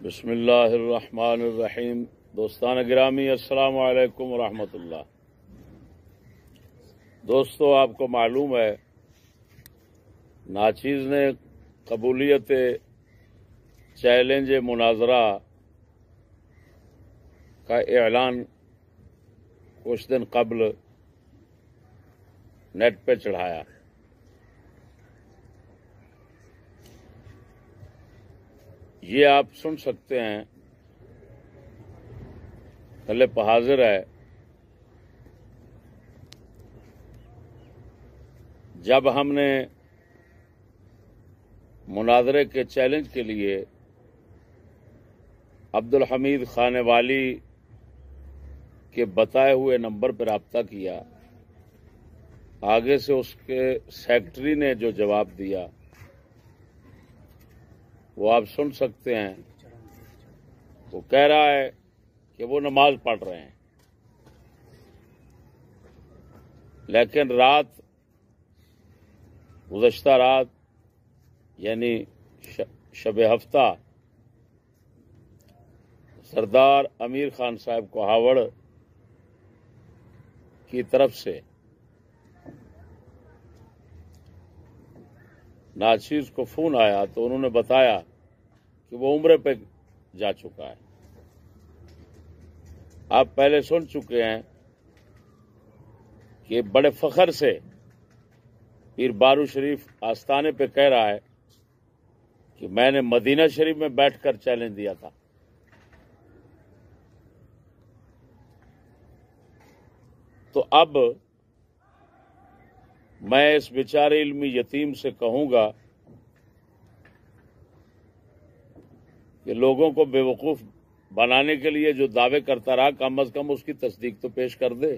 بسم اللہ الرحمن الرحیم۔ دوستان گرامی، السلام علیکم ورحمۃ اللہ۔ دوستو، آپ کو معلوم ہے ناچیز نے قبولیت چیلنج مناظرہ کا اعلان کچھ دن قبل نیٹ پہ چڑھایا۔ یہ آپ سن سکتے ہیں، کلپ حاضر ہے۔ جب ہم نے مناظرے کے چیلنج کے لیے عبدالحمید خانے والی کے بتائے ہوئے نمبر پر رابطہ کیا، آگے سے اس کے سیکرٹری نے جو جواب دیا وہ آپ سن سکتے ہیں۔ وہ کہہ رہا ہے کہ وہ نماز پڑھ رہے ہیں، لیکن گزشتہ رات یعنی شب ہفتہ سردار امیر خان صاحب کو ہاوڑ کی طرف سے ناچیز کو فون آیا تو انہوں نے بتایا کہ وہ عمرے پہ جا چکا ہے۔ آپ پہلے سن چکے ہیں کہ بڑے فخر سے پیر بارو شریف آستانے پہ کہہ رہا ہے کہ میں نے مدینہ شریف میں بیٹھ کر چیلنج دیا تھا۔ تو اب میں اس بیچارے علمی یتیم سے کہوں گا کہ لوگوں کو بے وقوف بنانے کے لیے جو دعوے کرتا رہا، کم از کم اس کی تصدیق تو پیش کر دے۔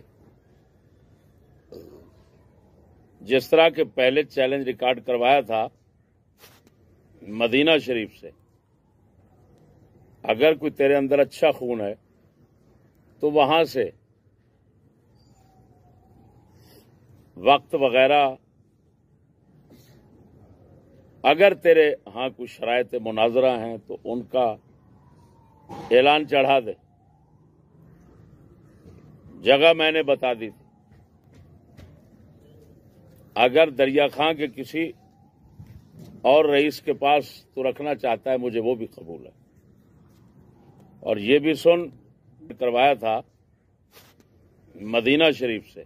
جس طرح کے پہلے چیلنج ریکارڈ کروایا تھا مدینہ شریف سے، اگر کوئی تیرے اندر اچھا خون ہے تو وہاں سے وقت وغیرہ، اگر تیرے ہاں کوئی شرائط مناظرہ ہیں تو ان کا اعلان چڑھا دے۔ جگہ میں نے بتا دی تھی، اگر دریا خان کے کسی اور رئیس کے پاس تو رکھنا چاہتا ہے مجھے وہ بھی قبول ہے۔ اور یہ بھی سن کروایا تھا مدینہ شریف سے،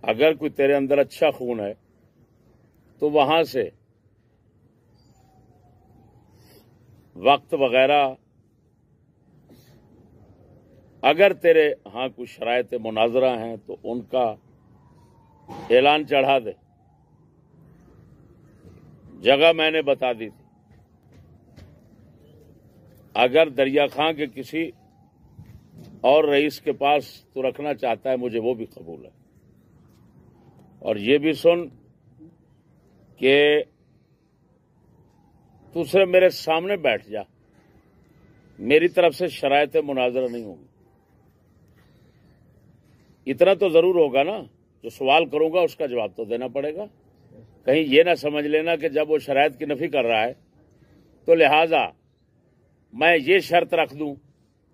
اگر کوئی تیرے اندر اچھا خون ہے تو وہاں سے وقت وغیرہ، اگر تیرے ہاں کوئی شرائط مناظرہ ہیں تو ان کا اعلان چڑھا دے۔ جگہ میں نے بتا دی تھی، اگر دریا خان کے کسی اور رئیس کے پاس تو رکھنا چاہتا ہے مجھے وہ بھی قبول ہے۔ اور یہ بھی سن کہ تو صرف میرے سامنے بیٹھ جا، میری طرف سے شرائط مناظرہ نہیں ہوگی۔ اتنا تو ضرور ہوگا نا، جو سوال کروں گا اس کا جواب تو دینا پڑے گا۔ کہیں یہ نہ سمجھ لینا کہ جب وہ شرائط کی نفی کر رہا ہے تو لہذا میں یہ شرط رکھ دوں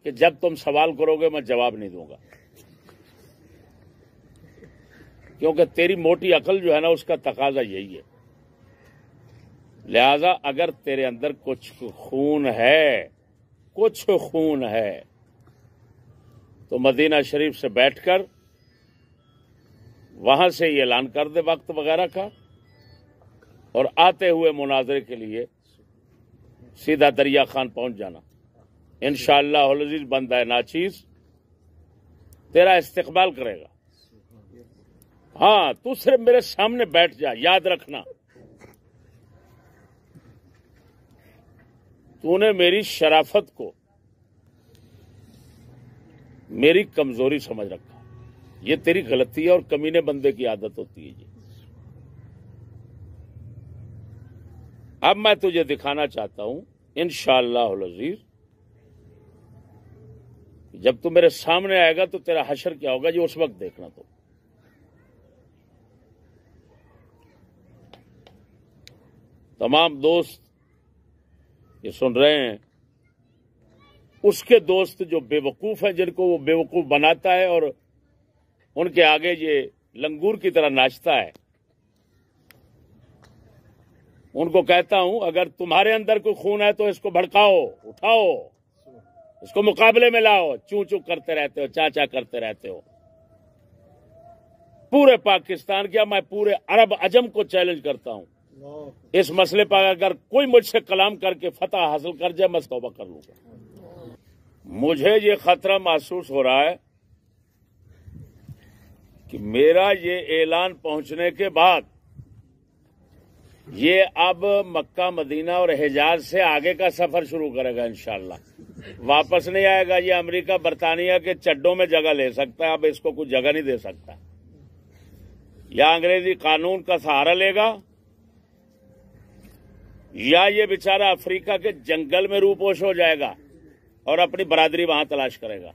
کہ جب تم سوال کرو گے میں جواب نہیں دوں گا، کیونکہ تیری موٹی عقل جو ہے نا اس کا تقاضا یہی ہے۔ لہذا اگر تیرے اندر کچھ خون ہے تو مدینہ شریف سے بیٹھ کر وہاں سے یہ اعلان کر دے وقت وغیرہ کا، اور آتے ہوئے مناظرے کے لیے سیدھا دریا خان پہنچ جانا۔ انشاءاللہ العزیز بندہ ناچیز تیرا استقبال کرے گا۔ ہاں، تو صرف میرے سامنے بیٹھ جا، یاد رکھنا تو نے میری شرافت کو میری کمزوری سمجھ رکھا۔ یہ تیری غلطی ہے اور کمینے بندے کی عادت ہوتی ہے۔ اب میں تجھے دکھانا چاہتا ہوں انشاءاللہ العزیز، جب تو میرے سامنے آئے گا تو تیرا حشر کیا ہوگا، یہ اس وقت دیکھنا۔ تو تمام دوست یہ سن رہے ہیں، اس کے دوست جو بے وقوف ہیں، جن کو وہ بے وقوف بناتا ہے اور ان کے آگے یہ لنگور کی طرح ناچتا ہے، ان کو کہتا ہوں اگر تمہارے اندر کوئی خون ہے تو اس کو بھڑکاؤ، اٹھاؤ، اس کو مقابلے میں لاؤ، چوں چوں کرتے رہتے ہو، چاچا کرتے رہتے ہو۔ پورے پاکستان کیا میں پورے عرب عجم کو چیلنج کرتا ہوں، اس مسئلے پر اگر کوئی مجھ سے کلام کر کے فتح حاصل کر جائے میں توبہ کر لوں گا۔ مجھے یہ خطرہ محسوس ہو رہا ہے کہ میرا یہ اعلان پہنچنے کے بعد یہ اب مکہ مدینہ اور حجاز سے آگے کا سفر شروع کرے گا انشاءاللہ، واپس نہیں آئے گا۔ یہ امریکہ برطانیہ کے چڈوں میں جگہ لے سکتا ہے، اب اس کو کچھ جگہ نہیں دے سکتا۔ یا انگریزی قانون کا سہارا لے گا یا یہ بیچارہ افریقہ کے جنگل میں روپوش ہو جائے گا اور اپنی برادری وہاں تلاش کرے گا۔